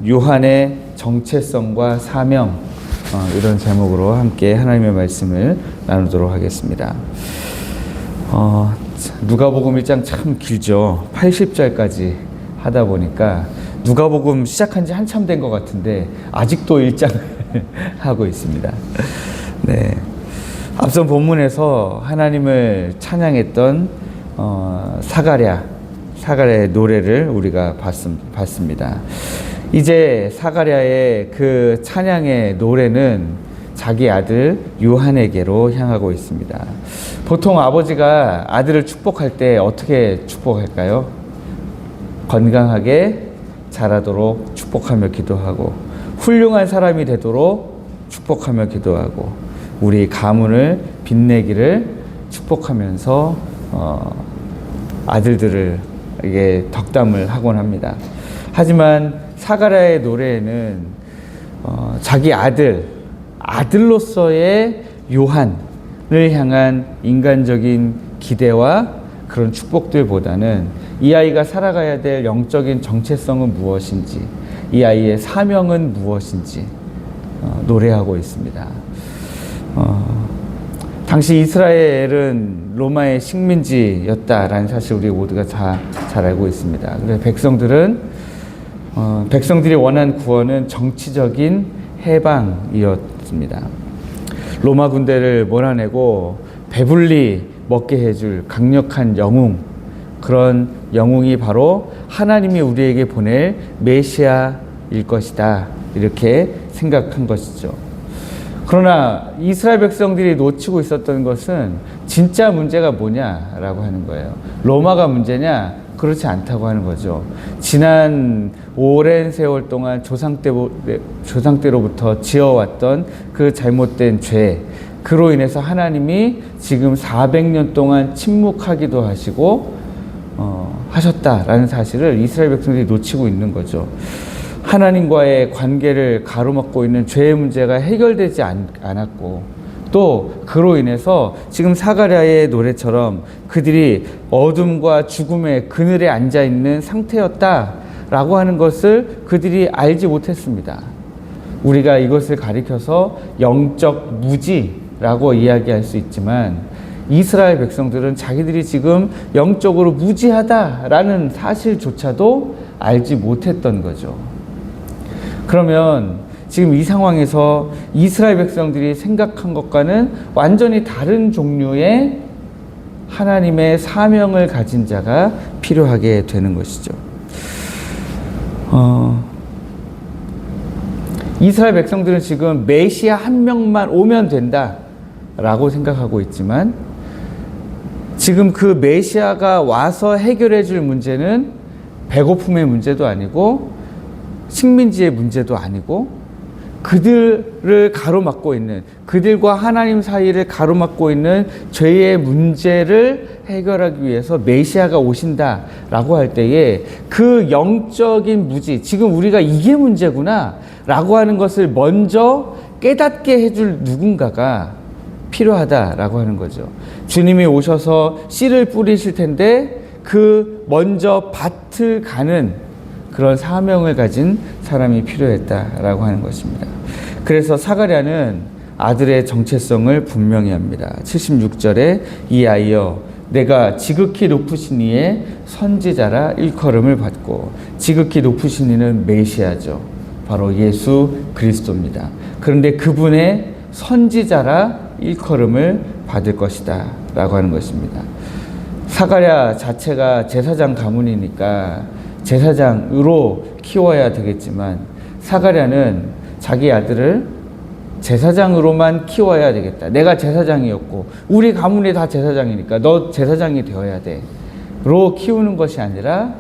요한의 정체성과 사명, 이런 제목으로 함께 하나님의 말씀을 나누도록 하겠습니다. 누가복음 1장 참 길죠. 80절까지 하다 보니까 누가복음 시작한 지 한참 된 것 같은데 아직도 1장을 하고 있습니다. 네. 앞선 본문에서 하나님을 찬양했던 사가랴의 노래를 우리가 봤습니다. 이제 사가랴의 그 찬양의 노래는 자기 아들 요한에게로 향하고 있습니다. 보통 아버지가 아들을 축복할 때 어떻게 축복할까요? 건강하게 자라도록 축복하며 기도하고, 훌륭한 사람이 되도록 축복하며 기도하고, 우리 가문을 빛내기를 축복하면서 아들들을 이게 덕담을 하곤 합니다. 하지만 사가랴의 노래에는 자기 아들로서의 요한을 향한 인간적인 기대와 그런 축복들보다는 이 아이가 살아가야 될 영적인 정체성은 무엇인지, 이 아이의 사명은 무엇인지 노래하고 있습니다. 당시 이스라엘은 로마의 식민지였다라는 사실 우리 모두가 다 잘 알고 있습니다. 그래서 백성들이 원한 구원은 정치적인 해방이었습니다. 로마 군대를 몰아내고 배불리 먹게 해줄 강력한 영웅, 그런 영웅이 바로 하나님이 우리에게 보낼 메시아일 것이다, 이렇게 생각한 것이죠. 그러나 이스라엘 백성들이 놓치고 있었던 것은 진짜 문제가 뭐냐라고 하는 거예요. 로마가 문제냐? 그렇지 않다고 하는 거죠. 지난 오랜 세월 동안 조상 때로부터 지어왔던 그 잘못된 죄, 그로 인해서 하나님이 지금 400년 동안 침묵하기도 하시고 하셨다라는 사실을 이스라엘 백성들이 놓치고 있는 거죠. 하나님과의 관계를 가로막고 있는 죄의 문제가 해결되지 않았고, 또 그로 인해서 지금 사가랴의 노래처럼 그들이 어둠과 죽음의 그늘에 앉아 있는 상태였다라고 하는 것을 그들이 알지 못했습니다. 우리가 이것을 가리켜서 영적 무지라고 이야기할 수 있지만, 이스라엘 백성들은 자기들이 지금 영적으로 무지하다라는 사실조차도 알지 못했던 거죠. 그러면 지금 이 상황에서 이스라엘 백성들이 생각한 것과는 완전히 다른 종류의 하나님의 사명을 가진 자가 필요하게 되는 것이죠. 이스라엘 백성들은 지금 메시아 한 명만 오면 된다라고 생각하고 있지만, 지금 그 메시아가 와서 해결해 줄 문제는 배고픔의 문제도 아니고 식민지의 문제도 아니고, 그들을 가로막고 있는, 그들과 하나님 사이를 가로막고 있는 죄의 문제를 해결하기 위해서 메시아가 오신다라고 할 때에 그 영적인 무지, 지금 우리가 이게 문제구나 라고 하는 것을 먼저 깨닫게 해줄 누군가가 필요하다라고 하는 거죠. 주님이 오셔서 씨를 뿌리실 텐데 그 먼저 밭을 가는 그런 사명을 가진 사람이 필요했다라고 하는 것입니다. 그래서 사가랴는 아들의 정체성을 분명히 합니다. 76절에 이 아이여 내가 지극히 높으신 이의 선지자라 일컬음을 받고, 지극히 높으신 이는 메시아죠. 바로 예수 그리스도입니다. 그런데 그분의 선지자라 일컬음을 받을 것이다 라고 하는 것입니다. 사가랴 자체가 제사장 가문이니까 제사장으로 키워야 되겠지만, 사가랴는 자기 아들을 제사장으로만 키워야 되겠다. 내가 제사장이었고 우리 가문이 다 제사장이니까 너 제사장이 되어야 돼 로 키우는 것이 아니라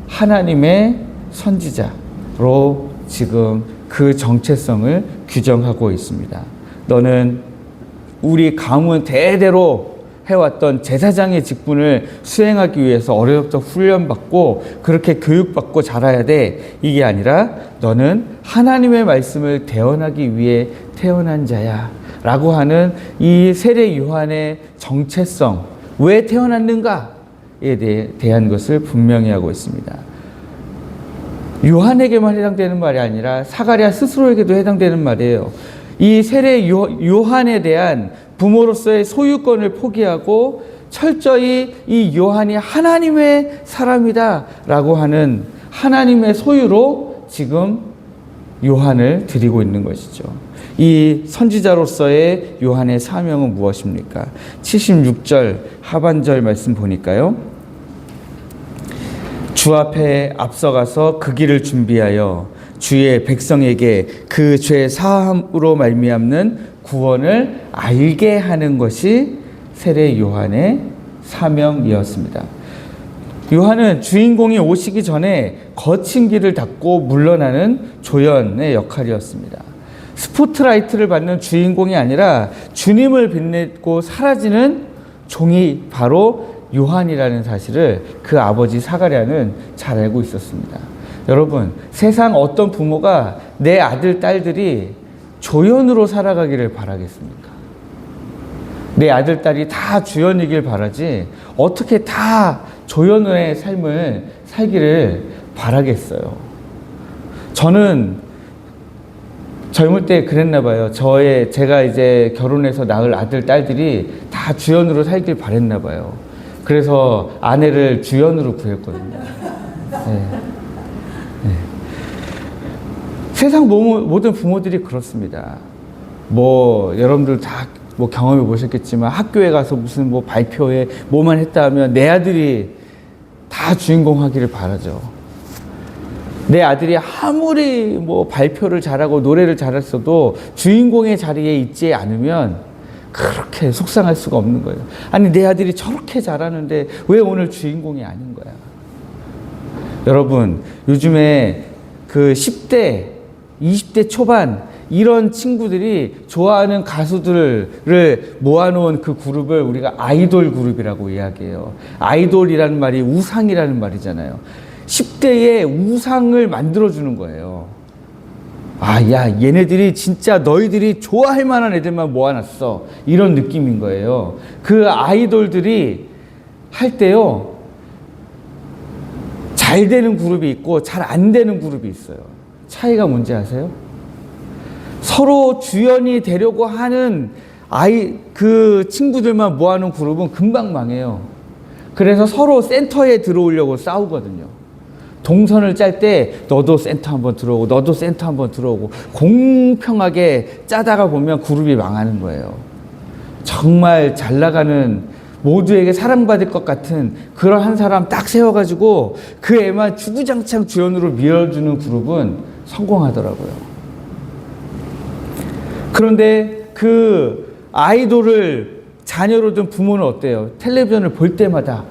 하나님의 선지자로 지금 그 정체성을 규정하고 있습니다. 너는 우리 가문 대대로 해왔던 제사장의 직분을 수행하기 위해서 어려서부터 훈련받고 그렇게 교육받고 자라야 돼. 이게 아니라 너는 하나님의 말씀을 대언하기 위해 태어난 자야 라고 하는 이 세례 요한의 정체성, 왜 태어났는가에 대한 것을 분명히 하고 있습니다. 요한에게만 해당되는 말이 아니라 사가랴 스스로에게도 해당되는 말이에요. 이 세례 요한에 대한 부모로서의 소유권을 포기하고 철저히 이 요한이 하나님의 사람이다 라고 하는 하나님의 소유로 지금 요한을 드리고 있는 것이죠. 이 선지자로서의 요한의 사명은 무엇입니까? 76절 하반절 말씀 보니까요. 주 앞에 앞서가서 그 길을 준비하여 주의 백성에게 그 죄 사함으로 말미암는 구원을 알게 하는 것이 세례 요한의 사명이었습니다. 요한은 주인공이 오시기 전에 거친 길을 닦고 물러나는 조연의 역할이었습니다. 스포트라이트를 받는 주인공이 아니라 주님을 빛내고 사라지는 종이 바로 요한이라는 사실을 그 아버지 사가랴는 잘 알고 있었습니다. 여러분, 세상 어떤 부모가 내 아들, 딸들이 조연으로 살아가기를 바라겠습니까? 내 아들, 딸이 다 주연이길 바라지 어떻게 다 조연의 삶을 살기를 바라겠어요. 저는 젊을 때 그랬나 봐요. 제가 이제 결혼해서 낳을 아들, 딸들이 다 주연으로 살길 바랬나 봐요. 그래서 아내를 주연으로 구했거든요. 네. 네. 세상 모든 부모들이 그렇습니다. 여러분들 다 경험해 보셨겠지만 학교에 가서 무슨 발표에 뭐만 했다 하면 내 아들이 다 주인공 하기를 바라죠. 내 아들이 아무리 발표를 잘하고 노래를 잘했어도 주인공의 자리에 있지 않으면 그렇게 속상할 수가 없는 거예요. 아니, 내 아들이 저렇게 잘하는데 왜 오늘 주인공이 아닌 거야? 여러분, 요즘에 그 10대, 20대 초반 이런 친구들이 좋아하는 가수들을 모아놓은 그 그룹을 우리가 아이돌 그룹이라고 이야기해요. 아이돌이라는 말이 우상이라는 말이잖아요. 10대의 우상을 만들어주는 거예요. 얘네들이 진짜 너희들이 좋아할 만한 애들만 모아놨어. 이런 느낌인 거예요. 그 아이돌들이 할 때요, 잘 되는 그룹이 있고 잘 안 되는 그룹이 있어요. 차이가 뭔지 아세요? 서로 주연이 되려고 하는 그 친구들만 모아놓은 그룹은 금방 망해요. 그래서 서로 센터에 들어오려고 싸우거든요. 동선을 짤 때 너도 센터 한번 들어오고 너도 센터 한번 들어오고 공평하게 짜다가 보면 그룹이 망하는 거예요. 정말 잘 나가는 모두에게 사랑받을 것 같은 그런 한 사람 딱 세워가지고 그 애만 주구장창 주연으로 밀어주는 그룹은 성공하더라고요. 그런데 그 아이돌을 자녀로 둔 부모는 어때요? 텔레비전을 볼 때마다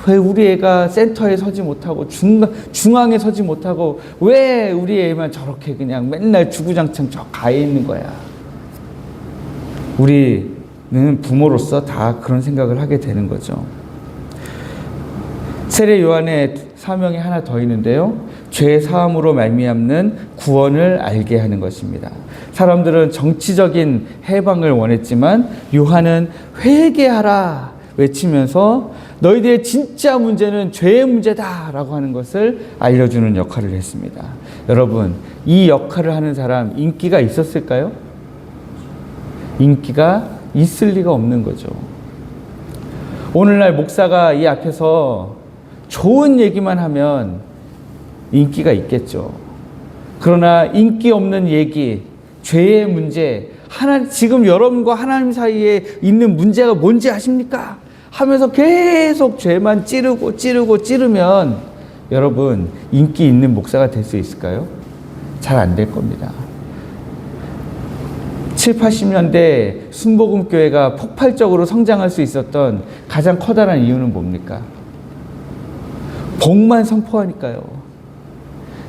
왜 우리 애가 센터에 서지 못하고 중앙에 서지 못하고 왜 우리 애만 저렇게 그냥 맨날 주구장창 저 가에 있는 거야. 우리는 부모로서 다 그런 생각을 하게 되는 거죠. 세례 요한의 사명이 하나 더 있는데요. 죄 사함으로 말미암는 구원을 알게 하는 것입니다. 사람들은 정치적인 해방을 원했지만 요한은 회개하라 외치면서 너희들의 진짜 문제는 죄의 문제다라고 하는 것을 알려주는 역할을 했습니다. 여러분, 이 역할을 하는 사람 인기가 있었을까요? 인기가 있을 리가 없는 거죠. 오늘날 목사가 이 앞에서 좋은 얘기만 하면 인기가 있겠죠. 그러나 인기 없는 얘기, 죄의 문제, 지금 여러분과 하나님 사이에 있는 문제가 뭔지 아십니까? 하면서 계속 죄만 찌르면 여러분 인기 있는 목사가 될 수 있을까요? 잘 안 될 겁니다. 7, 80년대 순복음교회가 폭발적으로 성장할 수 있었던 가장 커다란 이유는 뭡니까? 복만 선포하니까요.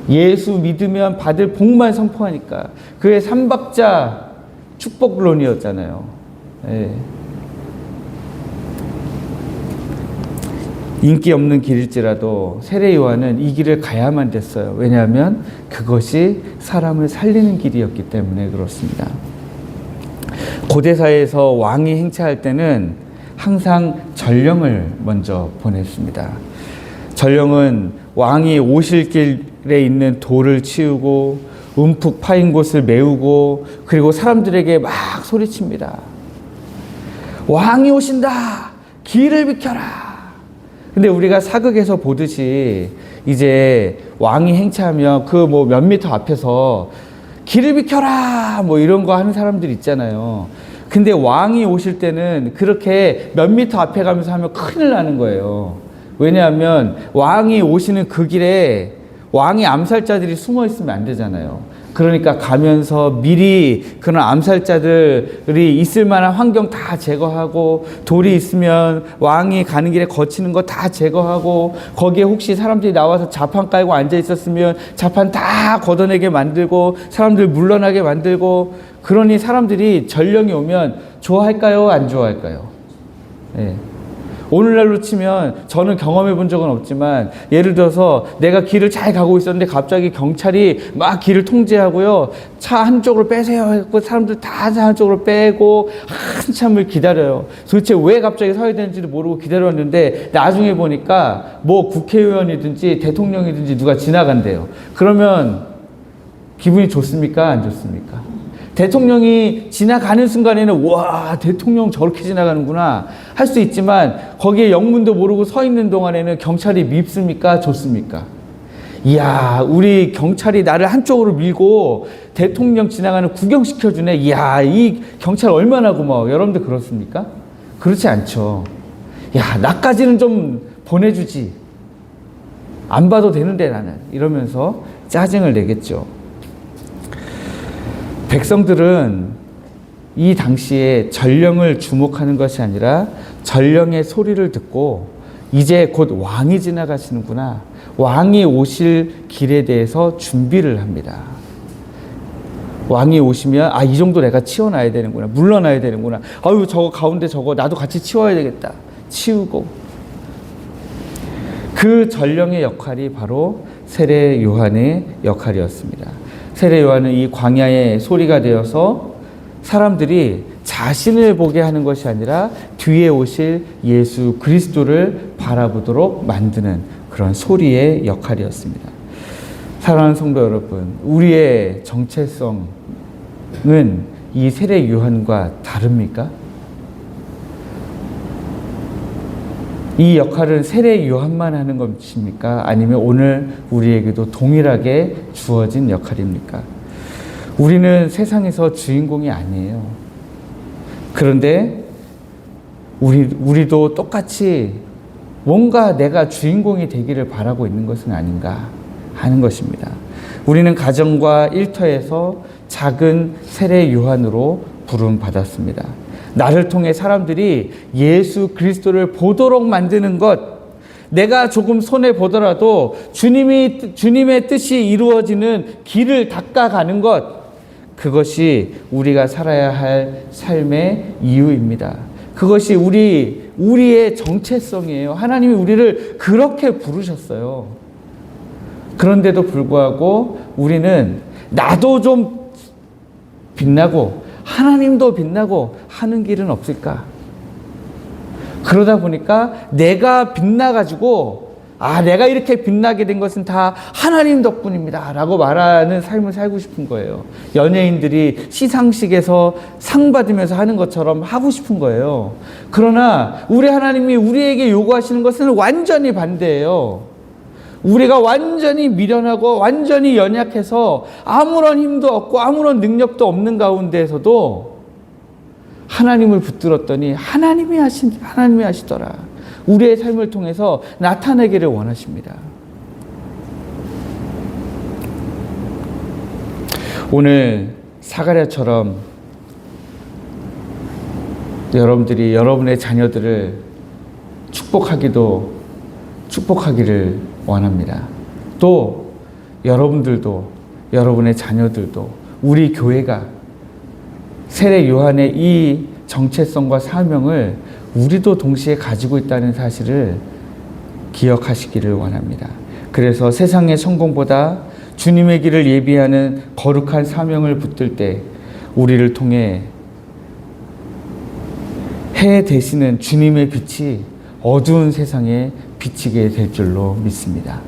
예수 믿으면 받을 복만 선포하니까. 그의 삼박자 축복론이었잖아요. 네. 인기 없는 길일지라도 세례 요한은 이 길을 가야만 됐어요. 왜냐하면 그것이 사람을 살리는 길이었기 때문에 그렇습니다. 고대사에서 왕이 행차할 때는 항상 전령을 먼저 보냈습니다. 전령은 왕이 오실 길 있는 돌을 치우고 움푹 파인 곳을 메우고 그리고 사람들에게 막 소리칩니다. 왕이 오신다! 길을 비켜라! 근데 우리가 사극에서 보듯이 이제 왕이 행차하면 그 뭐 몇 미터 앞에서 길을 비켜라! 뭐 이런 거 하는 사람들 있잖아요. 근데 왕이 오실 때는 그렇게 몇 미터 앞에 가면서 하면 큰일 나는 거예요. 왜냐하면 왕이 오시는 그 길에 왕의 암살자들이 숨어 있으면 안 되잖아요. 그러니까 가면서 미리 그런 암살자들이 있을 만한 환경 다 제거하고 돌이 있으면 왕이 가는 길에 거치는 거 다 제거하고 거기에 혹시 사람들이 나와서 자판 깔고 앉아 있었으면 자판 다 걷어내게 만들고 사람들 물러나게 만들고 그러니 사람들이 전령이 오면 좋아할까요? 안 좋아할까요? 네. 오늘날로 치면 저는 경험해 본 적은 없지만 예를 들어서 내가 길을 잘 가고 있었는데 갑자기 경찰이 막 길을 통제하고요. 차 한쪽으로 빼세요 했고 사람들 다 한쪽으로 빼고 한참을 기다려요. 도대체 왜 갑자기 서야 되는지도 모르고 기다렸는데 나중에 보니까 뭐 국회의원이든지 대통령이든지 누가 지나간대요. 그러면 기분이 좋습니까? 안 좋습니까? 대통령이 지나가는 순간에는 와 대통령 저렇게 지나가는구나 할 수 있지만 거기에 영문도 모르고 서 있는 동안에는 경찰이 밉습니까? 좋습니까? 이야 우리 경찰이 나를 한쪽으로 밀고 대통령 지나가는 구경시켜주네. 이야 이 경찰 얼마나 고마워. 여러분들 그렇습니까? 그렇지 않죠. 야 나까지는 좀 보내주지. 안 봐도 되는데 나는 이러면서 짜증을 내겠죠. 백성들은 이 당시에 전령을 주목하는 것이 아니라 전령의 소리를 듣고 이제 곧 왕이 지나가시는구나. 왕이 오실 길에 대해서 준비를 합니다. 왕이 오시면 아, 이 정도 내가 치워놔야 되는구나. 물러나야 되는구나. 아유, 저거 가운데 저거 나도 같이 치워야 되겠다. 치우고. 그 전령의 역할이 바로 세례 요한의 역할이었습니다. 세례 요한은 이 광야의 소리가 되어서 사람들이 자신을 보게 하는 것이 아니라 뒤에 오실 예수 그리스도를 바라보도록 만드는 그런 소리의 역할이었습니다. 사랑하는 성도 여러분, 우리의 정체성은 이 세례 요한과 다릅니까? 이 역할은 세례 요한만 하는 것입니까? 아니면 오늘 우리에게도 동일하게 주어진 역할입니까? 우리는 세상에서 주인공이 아니에요. 그런데 우리도 똑같이 뭔가 내가 주인공이 되기를 바라고 있는 것은 아닌가 하는 것입니다. 우리는 가정과 일터에서 작은 세례 요한으로 부름받았습니다. 나를 통해 사람들이 예수 그리스도를 보도록 만드는 것, 내가 조금 손해보더라도 주님의 뜻이 이루어지는 길을 닦아가는 것, 그것이 우리가 살아야 할 삶의 이유입니다. 그것이 우리의 정체성이에요. 하나님이 우리를 그렇게 부르셨어요. 그런데도 불구하고 우리는 나도 좀 빛나고 하나님도 빛나고 하는 길은 없을까? 그러다 보니까 내가 빛나가지고 내가 이렇게 빛나게 된 것은 다 하나님 덕분입니다 라고 말하는 삶을 살고 싶은 거예요. 연예인들이 시상식에서 상 받으면서 하는 것처럼 하고 싶은 거예요. 그러나 우리 하나님이 우리에게 요구하시는 것은 완전히 반대예요. 우리가 완전히 미련하고 완전히 연약해서 아무런 힘도 없고 아무런 능력도 없는 가운데에서도 하나님을 붙들었더니 하나님이 하시더라. 우리의 삶을 통해서 나타내기를 원하십니다. 오늘 사가랴처럼 여러분들이 여러분의 자녀들을 축복하기를 원합니다. 또 여러분들도 여러분의 자녀들도 우리 교회가 세례 요한의 이 정체성과 사명을 우리도 동시에 가지고 있다는 사실을 기억하시기를 원합니다. 그래서 세상의 성공보다 주님의 길을 예비하는 거룩한 사명을 붙들 때 우리를 통해 해 되시는 주님의 빛이 어두운 세상에 비치게 될 줄로 믿습니다.